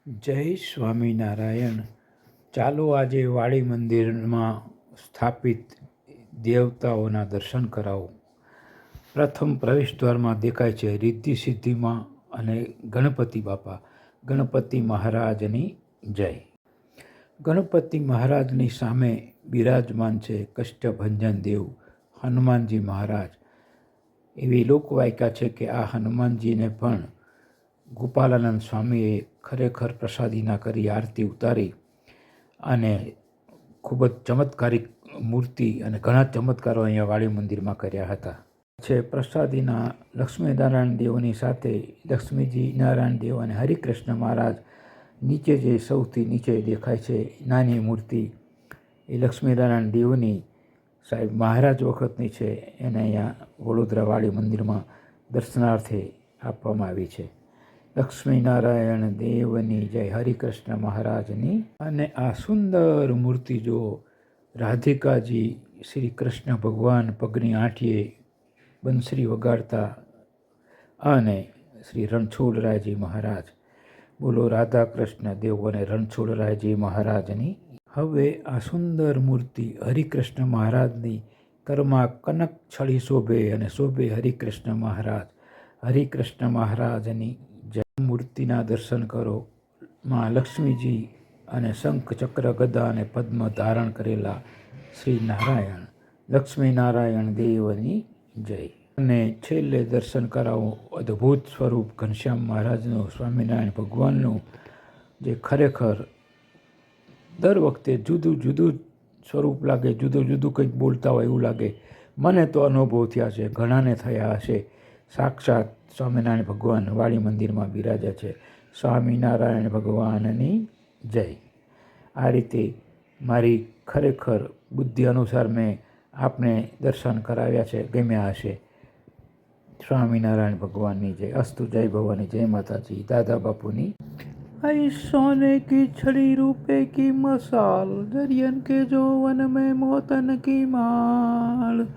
જય સ્વામિનારાયણ. ચાલો આજે વાડી મંદિરમાં સ્થાપિત દેવતાઓના દર્શન કરાવું. પ્રથમ પ્રવેશદ્વારમાં દેખાય છે રિદ્ધિ સિદ્ધિમાં અને ગણપતિ બાપા. ગણપતિ મહારાજની જય. ગણપતિ મહારાજની સામે બિરાજમાન છે કષ્ટભંજન દેવ હનુમાનજી મહારાજ. એવી લોકવાયકા છે કે આ હનુમાનજીને પણ ગોપાલાનંદ સ્વામીએ ખરેખર પ્રસાદીના કરી આરતી ઉતારી અને ખૂબ જ ચમત્કારિક મૂર્તિ અને ઘણા ચમત્કારો અહીંયા વાડી મંદિરમાં કર્યા હતા. છે પ્રસાદીના લક્ષ્મીનારાયણ દેવની સાથે લક્ષ્મીજી નારાયણ દેવ અને હરિકૃષ્ણ મહારાજ નીચે જે સૌથી નીચે દેખાય છે નાની મૂર્તિ એ લક્ષ્મીનારાયણ દેવની સાહેબ મહારાજ વખતની છે. એને અહીંયા વડોદરા વાડી મંદિરમાં દર્શનાર્થે આપવામાં આવી છે. લક્ષ્મીનારાયણ દેવની જય, હરિકૃષ્ણ મહારાજની. અને આ સુંદર મૂર્તિ જો રાધિકાજી શ્રી કૃષ્ણ ભગવાન પગની આંઠીએ બંસરી વગાડતા અને શ્રી રણછોડરાયજી મહારાજ. બોલો રાધા કૃષ્ણ દેવ અને રણછોડરાયજી મહારાજની. હવે આ સુંદર મૂર્તિ હરિકૃષ્ણ મહારાજની કરમાં કનક છડી શોભે અને શોભે હરિકૃષ્ણ મહારાજ. હરિકૃષ્ણ મહારાજની જય. મૂર્તિના દર્શન કરો. માં લક્ષ્મીજી અને શંખ ચક્ર ગદા અને પદ્મ ધારણ કરેલા શ્રી નારાયણ લક્ષ્મીનારાયણ દેવની જય. અને છેલ્લે દર્શન કરાવો અદ્ભુત સ્વરૂપ ઘનશ્યામ મહારાજનું, સ્વામિનારાયણ ભગવાનનું, જે ખરેખર દર વખતે જુદું જુદું સ્વરૂપ લાગે, જુદું જુદું કંઈક બોલતા હોય એવું લાગે. મને તો અનુભવ થયા છે, ઘણાને થયા હશે. સાક્ષાત સ્વામિનારાયણ ભગવાન વાડી મંદિરમાં બિરાજ્યા છે. સ્વામિનારાયણ ભગવાનની જય. આ રીતે મારી ખરેખર બુદ્ધિ અનુસાર મેં આપને દર્શન કરાવ્યા છે, ગમ્યા હશે. સ્વામિનારાયણ ભગવાનની જય. અસ્તુ. જય ભવાની. જય માતાજી. દાદા બાપુની. सोने की छड़ी रूपे की मसाल, दरियन के जोवन में मोतन की माल.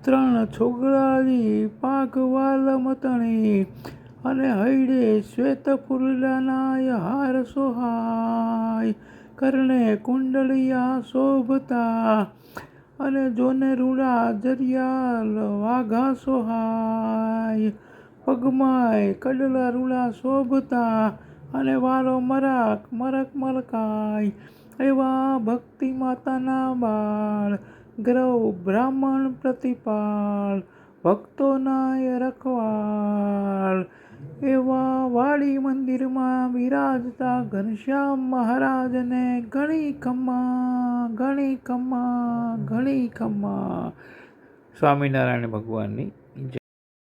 ત્રણ છોગલાની પાક વાલ મતણી અને હૈડે શ્વેત ફૂલડાના હાર સોહાય. કરણે કુંડલિયા શોભતા અને જોને રૂડા જરિયાલ વાઘા સોહાય. પગમાય કડલા રૂડા શોભતા અને વાલો મરક મરક મલકાય. એવા ભક્તિ માતાના બાળ, ગ્રવ બ્રાહ્મણ પ્રતિપાળ, ભક્તોના રખવાળ. એવા વાડી મંદિરમાં બિરાજતા ઘનશ્યામ મહારાજને ઘણી ખમ્મા ઘણી ખમ્મા ઘણી ખમ્મા. સ્વામિનારાયણ ભગવાનની